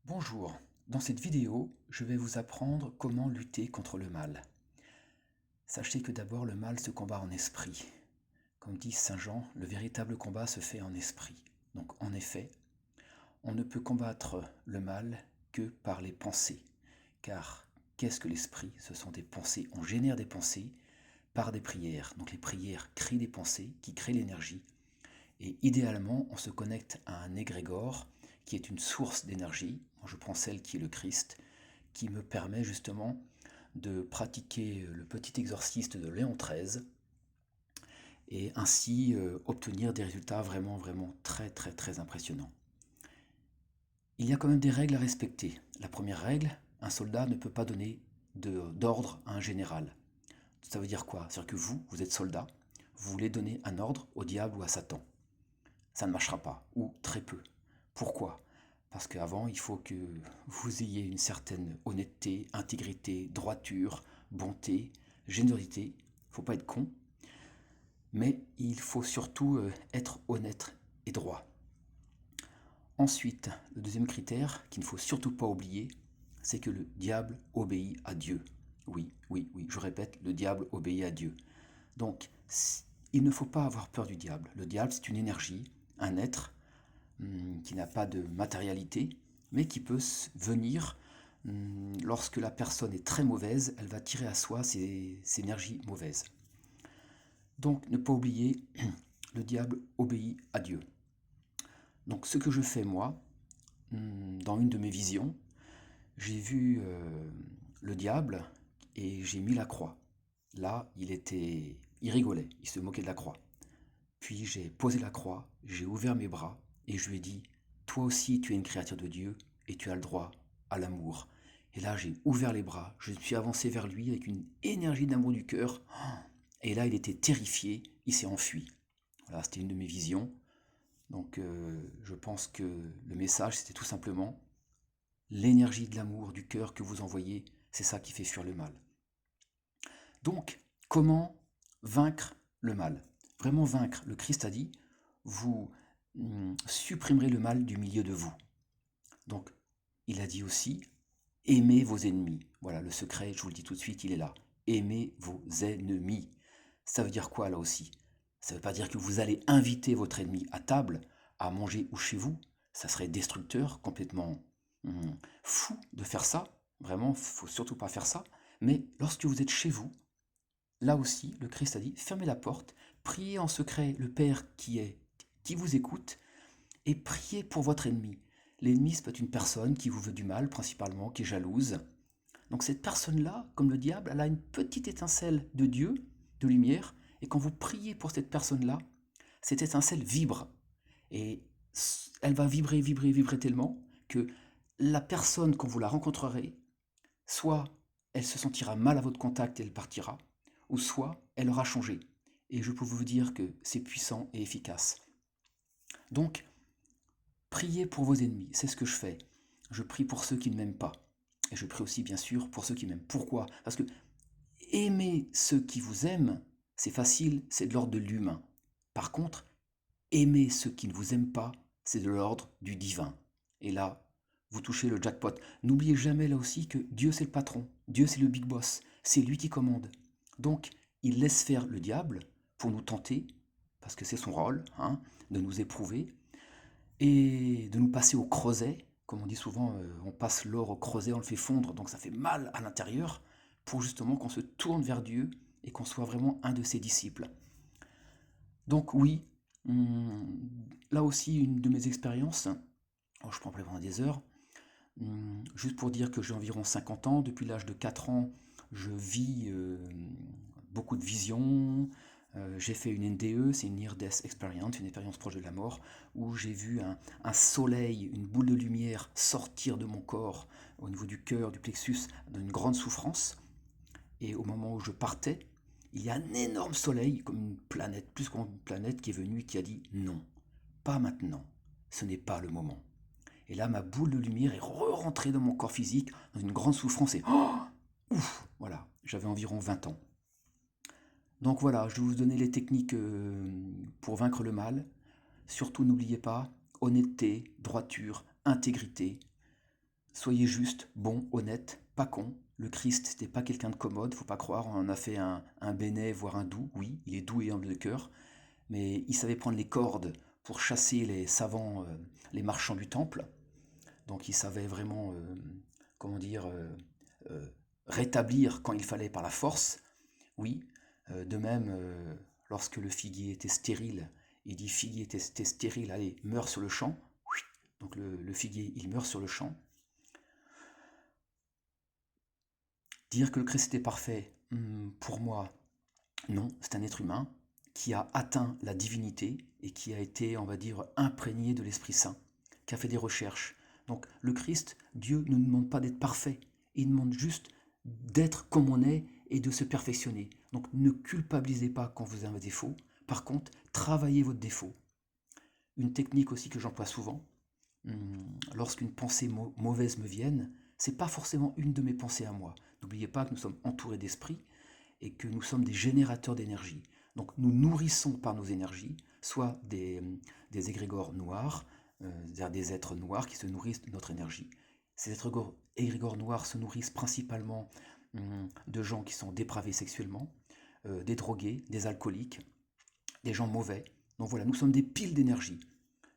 Bonjour, dans cette vidéo, je vais vous apprendre comment lutter contre le mal. Sachez que d'abord le mal se combat en esprit. Comme dit Saint Jean, le véritable combat se fait en esprit. Donc en effet, on ne peut combattre le mal que par les pensées. Car qu'est-ce que l'esprit? Ce sont des pensées, on génère des pensées par des prières. Donc les prières créent des pensées qui créent l'énergie. Et idéalement, on se connecte à un égrégore qui est une source d'énergie. Moi, je prends celle qui est le Christ, qui me permet justement de pratiquer le petit exorciste de Léon XIII et ainsi obtenir des résultats vraiment très très très impressionnants. Il y a quand même des règles à respecter. La première règle, un soldat ne peut pas donner d'ordre à un général. Ça veut dire quoi? C'est-à-dire que vous êtes soldat, vous voulez donner un ordre au diable ou à Satan. Ça ne marchera pas, ou très peu. Pourquoi? Parce qu'avant, il faut que vous ayez une certaine honnêteté, intégrité, droiture, bonté, générosité. Il ne faut pas être con, mais il faut surtout être honnête et droit. Ensuite, le deuxième critère qu'il ne faut surtout pas oublier, c'est que le diable obéit à Dieu. Oui, oui, oui, je répète, le diable obéit à Dieu. Donc, il ne faut pas avoir peur du diable. Le diable, c'est une énergie, un être qui n'a pas de matérialité, mais qui peut venir lorsque la personne est très mauvaise, elle va tirer à soi ces énergies mauvaises. Donc ne pas oublier, le diable obéit à Dieu. Donc ce que je fais moi, dans une de mes visions, j'ai vu le diable et j'ai mis la croix. Là, il rigolait, il se moquait de la croix. Puis j'ai posé la croix, j'ai ouvert mes bras et je lui ai dit, toi aussi tu es une créature de Dieu et tu as le droit à l'amour. Et là j'ai ouvert les bras, je suis avancé vers lui avec une énergie d'amour du cœur. Et là il était terrifié, il s'est enfui. Voilà, c'était une de mes visions. Donc je pense que le message c'était tout simplement l'énergie de l'amour du cœur que vous envoyez, c'est ça qui fait fuir le mal. Donc, comment vaincre le mal? Vraiment vaincre, le Christ a dit, vous supprimerez le mal du milieu de vous. Donc, il a dit aussi, aimez vos ennemis. Voilà, le secret, je vous le dis tout de suite, il est là. Aimez vos ennemis. Ça veut dire quoi là aussi? Ça ne veut pas dire que vous allez inviter votre ennemi à table, à manger ou chez vous. Ça serait destructeur, complètement fou de faire ça. Vraiment, il ne faut surtout pas faire ça. Mais lorsque vous êtes chez vous, là aussi, le Christ a dit, fermez la porte, priez en secret le Père qui vous écoute, et priez pour votre ennemi. L'ennemi, c'est peut être une personne qui vous veut du mal, principalement, qui est jalouse. Donc cette personne-là, comme le diable, elle a une petite étincelle de Dieu, de lumière, et quand vous priez pour cette personne-là, cette étincelle vibre. Et elle va vibrer tellement que la personne, quand vous la rencontrerez, soit elle se sentira mal à votre contact et elle partira, ou soit elle aura changé. Et je peux vous dire que c'est puissant et efficace. Donc, priez pour vos ennemis, c'est ce que je fais. Je prie pour ceux qui ne m'aiment pas. Et je prie aussi, bien sûr, pour ceux qui m'aiment. Pourquoi? Parce que aimer ceux qui vous aiment, c'est facile, c'est de l'ordre de l'humain. Par contre, aimer ceux qui ne vous aiment pas, c'est de l'ordre du divin. Et là, vous touchez le jackpot. N'oubliez jamais là aussi que Dieu c'est le patron, Dieu c'est le big boss, c'est lui qui commande. Donc, il laisse faire le diable pour nous tenter, parce que c'est son rôle, hein, de nous éprouver, et de nous passer au creuset. Comme on dit souvent, on passe l'or au creuset, on le fait fondre, donc ça fait mal à l'intérieur, pour justement qu'on se tourne vers Dieu et qu'on soit vraiment un de ses disciples. Donc oui, là aussi une de mes expériences, oh, je peux en parler pendant des heures, juste pour dire que j'ai environ 50 ans, depuis l'âge de 4 ans, je vis beaucoup de visions, j'ai fait une NDE, c'est une Near Death Experience, une expérience proche de la mort, où j'ai vu un soleil, une boule de lumière sortir de mon corps, au niveau du cœur, du plexus, d'une grande souffrance. Et au moment où je partais, il y a un énorme soleil, comme une planète, plus qu'une planète, qui est venu et qui a dit non, pas maintenant, ce n'est pas le moment. Et là, ma boule de lumière est re-rentrée dans mon corps physique, dans une grande souffrance, et oh, ouf, voilà, j'avais environ 20 ans. Donc voilà, je vais vous donner les techniques pour vaincre le mal. Surtout, n'oubliez pas, honnêteté, droiture, intégrité. soyez juste, bon, honnête, pas con. Le Christ, c'était pas quelqu'un de commode, faut pas croire, on en a fait un bénet, voire un doux, oui, il est doux et humble de cœur, mais il savait prendre les cordes pour chasser les savants, les marchands du temple, donc il savait vraiment, comment dire, euh, rétablir quand il fallait par la force, oui. De même, lorsque le figuier était stérile, il dit figuier était stérile, allez, meurs sur le champ. Donc le figuier, il meurt sur le champ. Dire que le Christ était parfait, pour moi, non, c'est un être humain qui a atteint la divinité et qui a été, on va dire, imprégné de l'Esprit Saint, qui a fait des recherches. Donc le Christ, Dieu ne nous demande pas d'être parfait, il demande juste d'être comme on est et de se perfectionner. Donc ne culpabilisez pas quand vous avez un défaut, par contre, travaillez votre défaut. Une technique aussi que j'emploie souvent, lorsqu'une pensée mauvaise me vienne, c'est pas forcément une de mes pensées à moi. N'oubliez pas que nous sommes entourés d'esprit et que nous sommes des générateurs d'énergie. Donc nous nourrissons par nos énergies, soit des égrégores noirs, c'est-à-dire des êtres noirs qui se nourrissent de notre énergie. Ces égrégores noirs se nourrissent principalement de gens qui sont dépravés sexuellement, des drogués, des alcooliques, des gens mauvais. Donc voilà, nous sommes des piles d'énergie.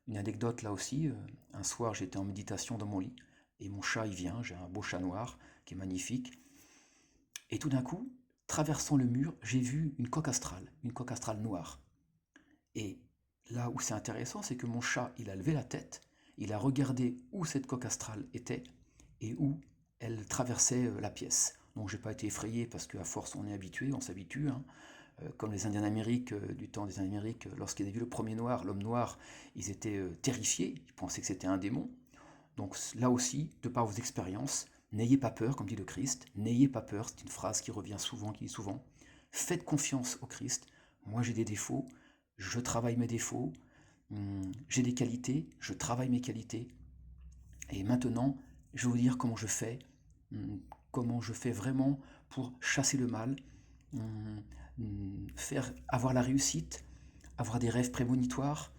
Une anecdote là aussi, un soir j'étais en méditation dans mon lit, et mon chat il vient, j'ai un beau chat noir qui est magnifique, et tout d'un coup, traversant le mur, j'ai vu une coque astrale noire. Et là où c'est intéressant, c'est que mon chat, il a levé la tête, il a regardé où cette coque astrale était, et où elle traversait la pièce. Donc j'ai pas été effrayé parce qu'à force on est habitué, on s'habitue, hein. Comme les Indiens d'Amérique, du temps des Indiens d'Amérique, lorsqu'ils avaient vu le premier noir, l'homme noir, ils étaient terrifiés, ils pensaient que c'était un démon. Donc là aussi, de par vos expériences, n'ayez pas peur, comme dit le Christ, n'ayez pas peur, c'est une phrase qui revient souvent, qui dit souvent, faites confiance au Christ, moi j'ai des défauts, je travaille mes défauts, j'ai des qualités, je travaille mes qualités, et maintenant, je vais vous dire comment je fais vraiment pour chasser le mal, faire avoir la réussite, avoir des rêves prémonitoires,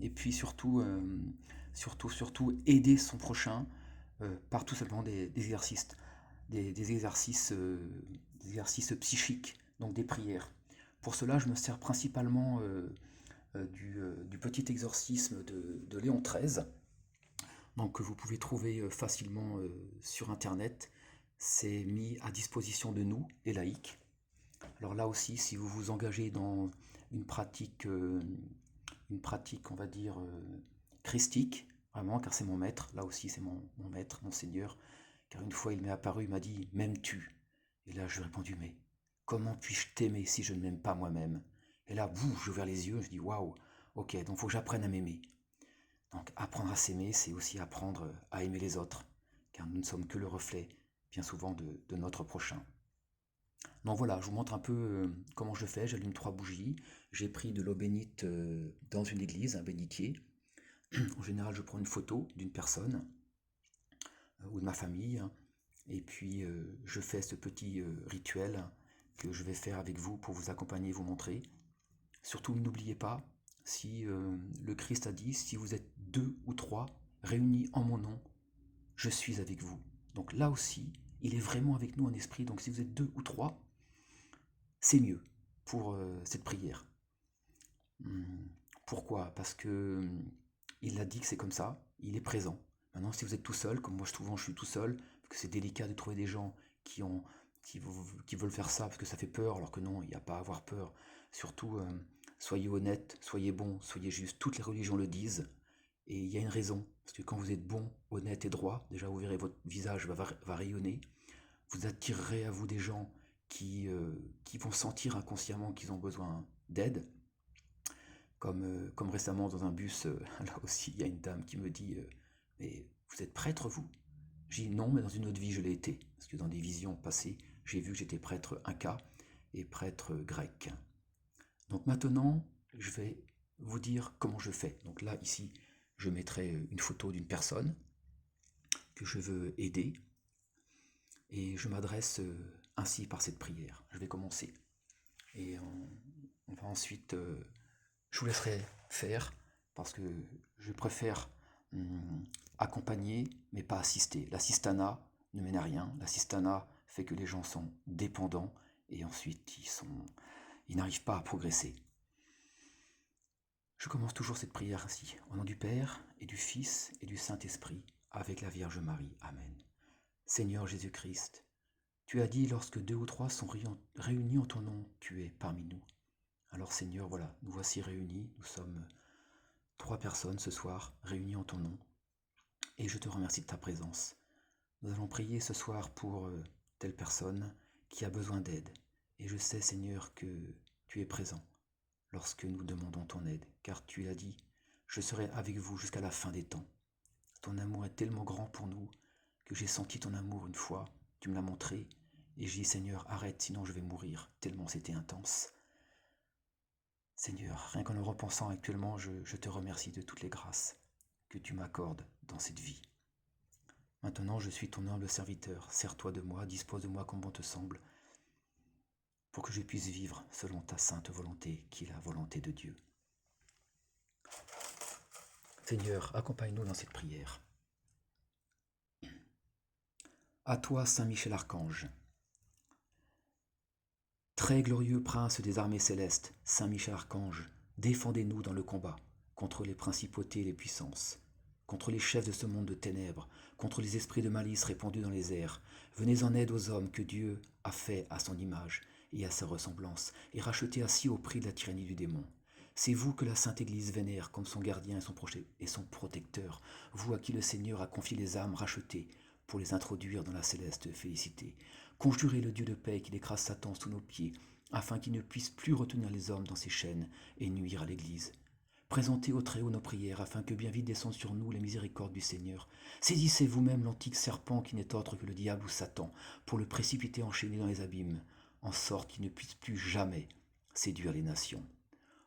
et puis surtout aider son prochain par tout simplement des exercices, des exercices, des exercices psychiques, donc des prières. Pour cela, je me sers principalement du petit exorcisme de Léon XIII, donc que vous pouvez trouver facilement sur Internet. C'est mis à disposition de nous, les laïcs. Alors là aussi, si vous vous engagez dans une pratique, on va dire, christique, vraiment, car c'est mon maître, là aussi c'est mon maître, mon Seigneur, car une fois il m'est apparu, il m'a dit, m'aimes-tu? Et là je lui ai répondu, mais comment puis-je t'aimer si je ne m'aime pas moi-même? Et là, boum, j'ai ouvert les yeux, je dis, waouh, ok, donc il faut que j'apprenne à m'aimer. Donc apprendre à s'aimer, c'est aussi apprendre à aimer les autres, car nous ne sommes que le reflet, bien souvent, de notre prochain. Donc voilà, je vous montre un peu comment je fais. J'allume 3 bougies. J'ai pris de l'eau bénite dans une église, un bénitier. En général, je prends une photo d'une personne ou de ma famille. Et puis, je fais ce petit rituel que je vais faire avec vous pour vous accompagner et vous montrer. Surtout, n'oubliez pas, si le Christ a dit, si vous êtes 2 ou 3 réunis en mon nom, je suis avec vous. Donc là aussi, il est vraiment avec nous en esprit. Donc si vous êtes 2 ou 3, c'est mieux pour cette prière. Pourquoi? Parce que il a dit que c'est comme ça, il est présent. Maintenant, si vous êtes tout seul, comme moi souvent je suis tout seul, parce que c'est délicat de trouver des gens qui, ont, qui veulent faire ça parce que ça fait peur, alors que non, il n'y a pas à avoir peur. Surtout, soyez honnête, soyez bon, soyez juste. Toutes les religions le disent. Et il y a une raison. Parce que quand vous êtes bon, honnête et droit, déjà vous verrez votre visage va rayonner. Vous attirerez à vous des gens qui vont sentir inconsciemment qu'ils ont besoin d'aide. Comme récemment dans un bus, là aussi il y a une dame qui me dit mais vous êtes prêtre vous? J'ai dit non, mais dans une autre vie je l'ai été. Parce que dans des visions passées, j'ai vu que j'étais prêtre inca et prêtre grec. Donc maintenant, je vais vous dire comment je fais. Donc là, ici, je mettrai une photo d'une personne que je veux aider. Et je m'adresse ainsi par cette prière. Je vais commencer. Et on va ensuite, je vous laisserai faire, parce que je préfère accompagner, mais pas assister. L'assistanat ne mène à rien. L'assistanat fait que les gens sont dépendants et ensuite ils n'arrivent pas à progresser. Je commence toujours cette prière ainsi, au nom du Père et du Fils et du Saint-Esprit, avec la Vierge Marie. Amen. Seigneur Jésus-Christ, tu as dit, lorsque 2 ou 3 sont réunis en ton nom, tu es parmi nous. Alors Seigneur, voilà, nous voici réunis, nous sommes 3 personnes ce soir, réunies en ton nom, et je te remercie de ta présence. Nous allons prier ce soir pour telle personne qui a besoin d'aide, et je sais Seigneur que tu es présent lorsque nous demandons ton aide, car tu l'as dit, je serai avec vous jusqu'à la fin des temps. Ton amour est tellement grand pour nous que j'ai senti ton amour une fois, tu me l'as montré, et j'ai dit Seigneur, arrête, sinon je vais mourir, tellement c'était intense. Seigneur, rien qu'en le repensant actuellement, je te remercie de toutes les grâces que tu m'accordes dans cette vie. Maintenant, je suis ton humble serviteur, sers-toi de moi, dispose de moi comme bon te semble, pour que je puisse vivre selon ta sainte volonté, qui est la volonté de Dieu. Seigneur, accompagne-nous dans cette prière. À toi, Saint Michel Archange, très glorieux prince des armées célestes, Saint Michel Archange, défendez-nous dans le combat contre les principautés et les puissances, contre les chefs de ce monde de ténèbres, contre les esprits de malice répandus dans les airs. Venez en aide aux hommes que Dieu a fait à son image et à sa ressemblance, et rachetés ainsi au prix de la tyrannie du démon. C'est vous que la Sainte Église vénère comme son gardien et son protecteur, vous à qui le Seigneur a confié les âmes rachetées pour les introduire dans la céleste félicité. Conjurez le Dieu de paix qu'il écrase Satan sous nos pieds, afin qu'il ne puisse plus retenir les hommes dans ses chaînes et nuire à l'Église. Présentez au Très-Haut nos prières, afin que bien vite descendent sur nous les miséricordes du Seigneur. Saisissez vous-même l'antique serpent qui n'est autre que le diable ou Satan, pour le précipiter enchaîné dans les abîmes, en sorte qu'il ne puisse plus jamais séduire les nations.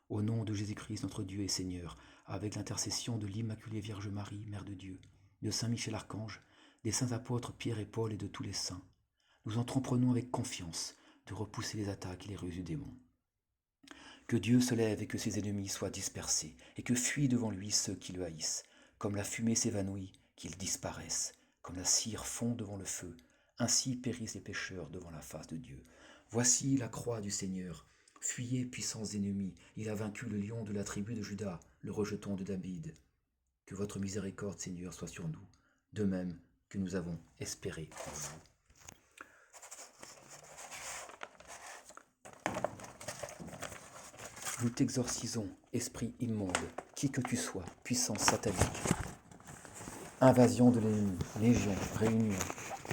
Au nom de Jésus-Christ, notre Dieu et Seigneur, avec l'intercession de l'Immaculée Vierge Marie, Mère de Dieu, de Saint Michel Archange, des saints apôtres Pierre et Paul et de tous les saints, nous entreprenons avec confiance de repousser les attaques et les ruses du démon. Que Dieu se lève et que ses ennemis soient dispersés, et que fuient devant lui ceux qui le haïssent. Comme la fumée s'évanouit, qu'ils disparaissent. Comme la cire fond devant le feu, ainsi périssent les pécheurs devant la face de Dieu. Voici la croix du Seigneur. Fuyez, puissants ennemis, il a vaincu le lion de la tribu de Juda, le rejeton de David. Que votre miséricorde, Seigneur, soit sur nous, de même que nous avons espéré en vous. Nous t'exorcisons, esprit immonde, qui que tu sois, puissance satanique, invasion de l'ennemi, légion, réunion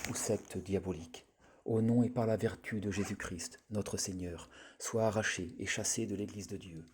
ou secte diabolique. Au nom et par la vertu de Jésus-Christ, notre Seigneur, sois arraché et chassé de l'Église de Dieu.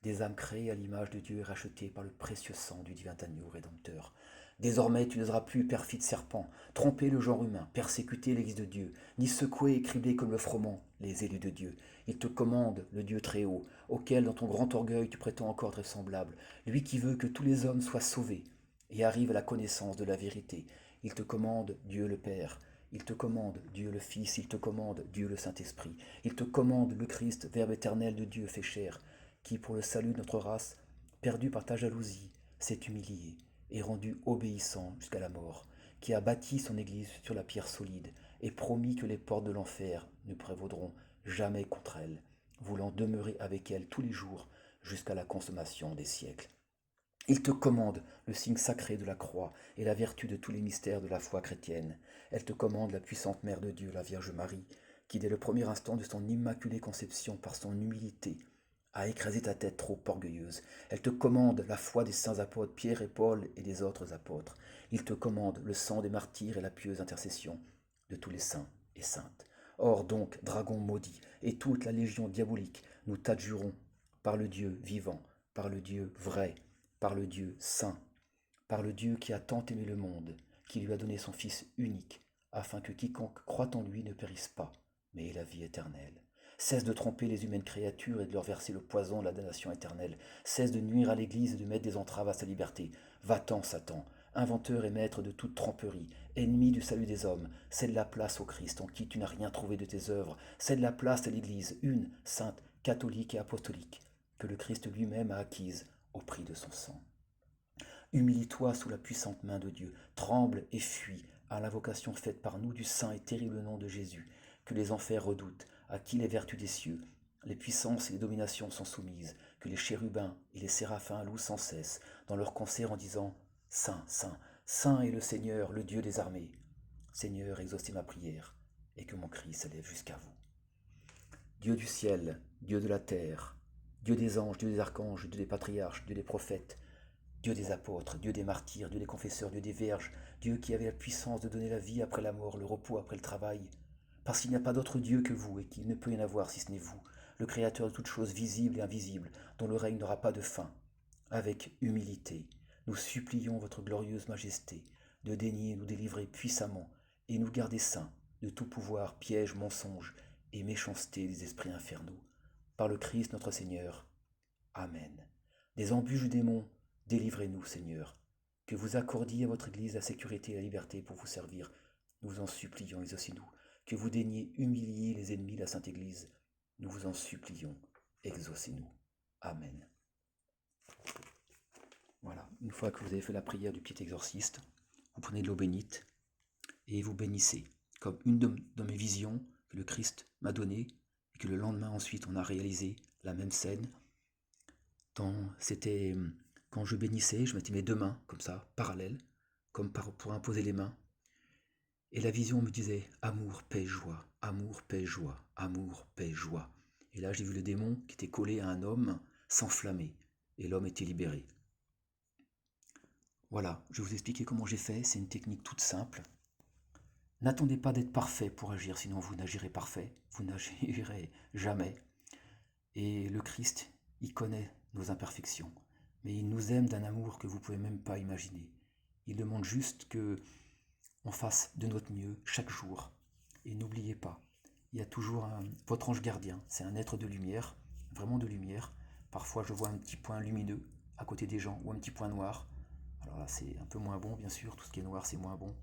Des âmes créées à l'image de Dieu et rachetées par le précieux sang du divin agneau rédempteur. Désormais, tu n'oseras plus, perfide serpent, tromper le genre humain, persécuter l'Église de Dieu, ni secouer et cribler comme le froment les élus de Dieu. Il te commande, le Dieu très haut, auquel dans ton grand orgueil tu prétends encore être semblable, lui qui veut que tous les hommes soient sauvés et arrivent à la connaissance de la vérité. Il te commande, Dieu le Père, il te commande, Dieu le Fils, il te commande, Dieu le Saint-Esprit, il te commande, le Christ, Verbe éternel de Dieu fait chair, qui, pour le salut de notre race, perdu par ta jalousie, s'est humilié et rendu obéissant jusqu'à la mort, qui a bâti son Église sur la pierre solide et promis que les portes de l'enfer ne prévaudront jamais contre elle, voulant demeurer avec elle tous les jours jusqu'à la consommation des siècles. Il te commande le signe sacré de la croix et la vertu de tous les mystères de la foi chrétienne. Elle te commande la puissante Mère de Dieu, la Vierge Marie, qui dès le premier instant de son immaculée conception, par son humilité, a écrasé ta tête trop orgueilleuse. Elle te commande la foi des saints apôtres Pierre et Paul et des autres apôtres. Il te commande le sang des martyrs et la pieuse intercession de tous les saints et saintes. Or donc, dragon maudit et toute la légion diabolique, nous t'adjurons par le Dieu vivant, par le Dieu vrai, par le Dieu saint, par le Dieu qui a tant aimé le monde, qui lui a donné son Fils unique, afin que quiconque croit en lui ne périsse pas, mais ait la vie éternelle. Cesse de tromper les humaines créatures et de leur verser le poison de la damnation éternelle. Cesse de nuire à l'Église et de mettre des entraves à sa liberté. Va-t'en, Satan, inventeur et maître de toute tromperie, ennemi du salut des hommes, cède la place au Christ en qui tu n'as rien trouvé de tes œuvres, cède la place à l'Église, une, sainte, catholique et apostolique, que le Christ lui-même a acquise au prix de son sang. Humilie-toi sous la puissante main de Dieu. Tremble et fuis à l'invocation faite par nous du saint et terrible nom de Jésus, que les enfers redoutent, à qui les vertus des cieux, les puissances et les dominations sont soumises, que les chérubins et les séraphins louent sans cesse, dans leur concert en disant « Saint, Saint, Saint est le Seigneur, le Dieu des armées. Seigneur, exaucez ma prière, et que mon cri s'élève jusqu'à vous. Dieu du ciel, Dieu de la terre, Dieu des anges, Dieu des archanges, Dieu des patriarches, Dieu des prophètes, Dieu des apôtres, Dieu des martyrs, Dieu des confesseurs, Dieu des vierges, Dieu qui avait la puissance de donner la vie après la mort, le repos après le travail, parce qu'il n'y a pas d'autre Dieu que vous et qu'il ne peut y en avoir si ce n'est vous, le Créateur de toutes choses visibles et invisibles, dont le règne n'aura pas de fin. Avec humilité, nous supplions votre glorieuse majesté de daigner nous délivrer puissamment et nous garder saints de tout pouvoir, piège, mensonge et méchanceté des esprits infernaux. Par le Christ notre Seigneur. Amen. Des embûches du démon, délivrez-nous, Seigneur. Que vous accordiez à votre Église la sécurité et la liberté pour vous servir. Nous vous en supplions, exaucez-nous. Que vous daigniez humilier les ennemis de la Sainte Église. Nous vous en supplions, exaucez-nous. Amen. Voilà, une fois que vous avez fait la prière du petit exorciste, vous prenez de l'eau bénite et vous bénissez, comme une de mes visions que le Christ m'a donnée, et que le lendemain ensuite on a réalisé la même scène. C'était quand je bénissais, je mettais mes deux mains comme ça, parallèles, comme pour imposer les mains. Et la vision me disait amour, paix, joie, amour, paix, joie, amour, paix, joie. Et là j'ai vu le démon qui était collé à un homme s'enflammer, et l'homme était libéré. Voilà, je vais vous expliquer comment j'ai fait, c'est une technique toute simple. N'attendez pas d'être parfait pour agir, sinon vous n'agirez parfait, vous n'agirez jamais. Et le Christ, il connaît nos imperfections, mais il nous aime d'un amour que vous ne pouvez même pas imaginer. Il demande juste que on fasse de notre mieux chaque jour. Et n'oubliez pas, il y a toujours votre ange gardien, c'est un être de lumière, vraiment de lumière. Parfois je vois un petit point lumineux à côté des gens, ou un petit point noir. Alors là c'est un peu moins bon bien sûr, tout ce qui est noir c'est moins bon.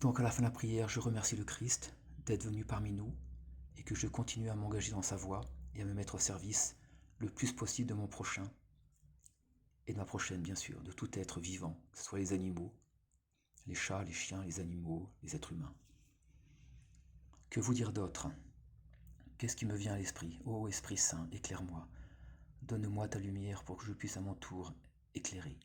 Donc à la fin de la prière, je remercie le Christ d'être venu parmi nous et que je continue à m'engager dans sa voie et à me mettre au service le plus possible de mon prochain et de ma prochaine bien sûr, de tout être vivant, que ce soit les animaux, les chats, les chiens, les animaux, les êtres humains. Que vous dire d'autre? Qu'est-ce qui me vient à l'esprit? Ô Esprit Saint, éclaire-moi. Donne-moi ta lumière pour que je puisse à mon tour éclairer.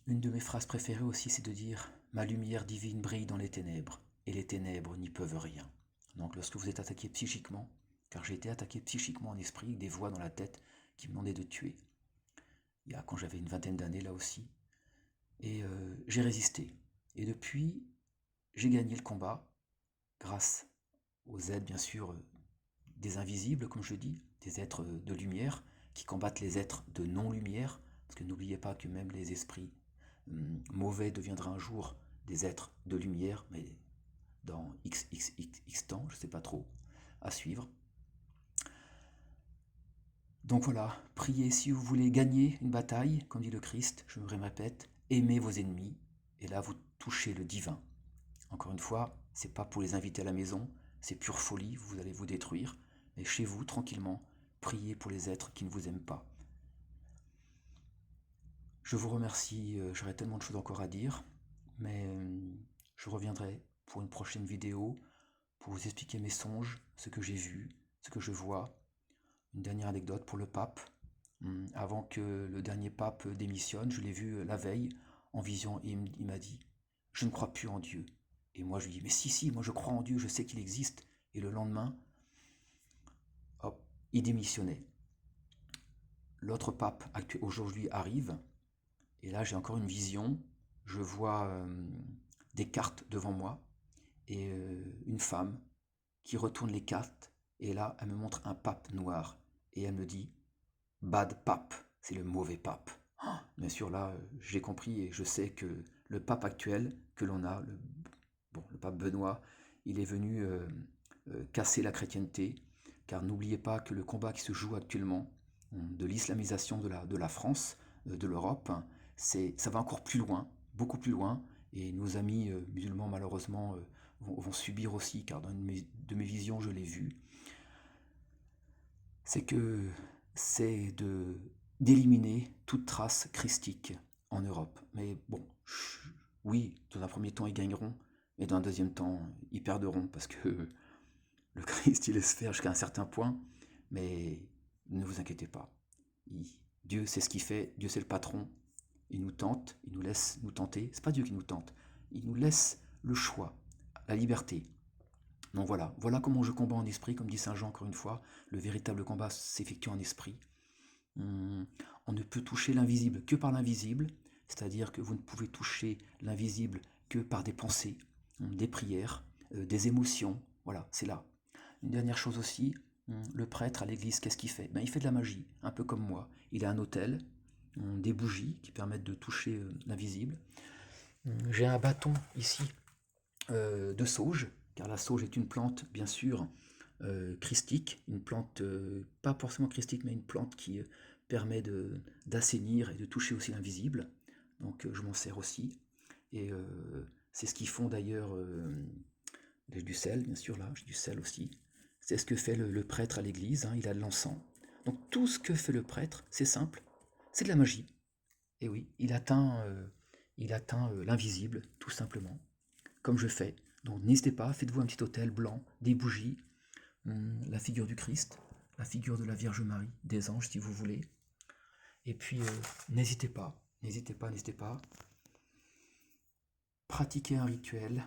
Une de mes phrases préférées aussi, c'est de dire « Ma lumière divine brille dans les ténèbres, et les ténèbres n'y peuvent rien. » Donc lorsque vous êtes attaqué psychiquement, car j'ai été attaqué psychiquement en esprit, des voix dans la tête qui me demandaient de tuer. Il y a quand j'avais une vingtaine d'années là aussi. Et j'ai résisté. Et depuis, j'ai gagné le combat, grâce aux aides bien sûr des invisibles, comme je dis, des êtres de lumière, qui combattent les êtres de non-lumière, parce que n'oubliez pas que même les esprits mauvais deviendra un jour des êtres de lumière, mais dans x temps, je ne sais pas trop, à suivre. Donc voilà, priez si vous voulez gagner une bataille, comme dit le Christ, je me répète, aimez vos ennemis, et là vous touchez le divin. Encore une fois, c'est pas pour les inviter à la maison, c'est pure folie, vous allez vous détruire, mais chez vous, tranquillement, priez pour les êtres qui ne vous aiment pas. Je vous remercie, j'aurais tellement de choses encore à dire, mais je reviendrai pour une prochaine vidéo pour vous expliquer mes songes, ce que j'ai vu, ce que je vois. Une dernière anecdote pour le pape. Avant que le dernier pape démissionne, je l'ai vu la veille en vision et il m'a dit « Je ne crois plus en Dieu ». Et moi je lui dis « Mais si, moi je crois en Dieu, je sais qu'il existe ». Et le lendemain, hop, il démissionnait. L'autre pape aujourd'hui arrive. Et là, j'ai encore une vision. Je vois des cartes devant moi et une femme qui retourne les cartes. Et là, elle me montre un pape noir. Et elle me dit « Bad pape », c'est le mauvais pape. Bien sûr, là, j'ai compris et je sais que le pape actuel que l'on a, le pape Benoît, il est venu casser la chrétienté. Car n'oubliez pas que le combat qui se joue actuellement de l'islamisation de la France, de l'Europe, ça va encore plus loin, beaucoup plus loin, et nos amis musulmans malheureusement vont subir aussi, car dans une de mes visions je l'ai vu, c'est que c'est d'éliminer toute trace christique en Europe. Mais bon, oui, dans un premier temps, ils gagneront, mais dans un deuxième temps, ils perdront, parce que le Christ, il laisse faire jusqu'à un certain point, mais ne vous inquiétez pas. Dieu sait ce qu'il fait, Dieu c'est le patron, il nous tente, il nous laisse nous tenter. C'est pas Dieu qui nous tente, il nous laisse le choix, la liberté. Donc voilà comment je combats en esprit, comme dit Saint Jean encore une fois, le véritable combat s'effectue en esprit. On ne peut toucher l'invisible que par l'invisible, c'est-à-dire que vous ne pouvez toucher l'invisible que par des pensées, des prières, des émotions. Voilà, c'est là. Une dernière chose aussi, le prêtre à l'église, qu'est-ce qu'il fait? Il fait de la magie, un peu comme moi. Il a un autel, des bougies qui permettent de toucher l'invisible. J'ai un bâton ici de sauge, car la sauge est une plante, bien sûr, christique, une plante pas forcément christique, mais une plante qui permet d'assainir et de toucher aussi l'invisible. Donc je m'en sers aussi. Et c'est ce qu'ils font d'ailleurs. J'ai du sel, bien sûr, là, j'ai du sel aussi. C'est ce que fait le prêtre à l'église, hein, il a de l'encens. Donc tout ce que fait le prêtre, c'est simple, c'est de la magie. Et oui, il atteint l'invisible, tout simplement, comme je fais. Donc n'hésitez pas, faites-vous un petit autel blanc, des bougies, la figure du Christ, la figure de la Vierge Marie, des anges si vous voulez. Et puis n'hésitez pas, n'hésitez pas, n'hésitez pas. Pratiquez un rituel,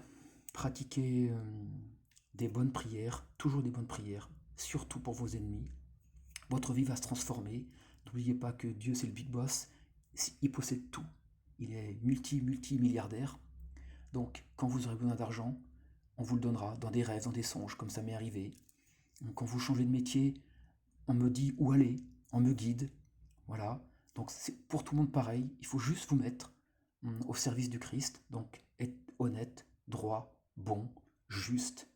pratiquez des bonnes prières, toujours des bonnes prières, surtout pour vos ennemis. Votre vie va se transformer. N'oubliez pas que Dieu c'est le big boss, il possède tout. Il est multi-milliardaire. Donc quand vous aurez besoin d'argent, on vous le donnera dans des rêves, dans des songes, comme ça m'est arrivé. Quand vous changez de métier, on me dit où aller, on me guide. Voilà. Donc c'est pour tout le monde pareil, il faut juste vous mettre au service du Christ. Donc être honnête, droit, bon, juste.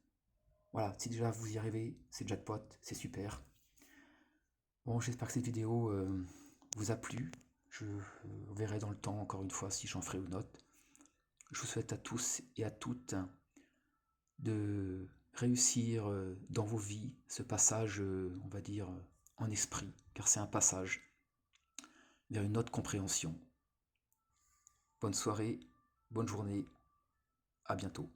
Voilà, si déjà vous y arrivez, c'est jackpot, c'est super. Bon, j'espère que cette vidéo vous a plu. Je verrai dans le temps, encore une fois, si j'en ferai une autre. Je vous souhaite à tous et à toutes de réussir dans vos vies ce passage, on va dire, en esprit, car c'est un passage vers une autre compréhension. Bonne soirée, bonne journée, à bientôt.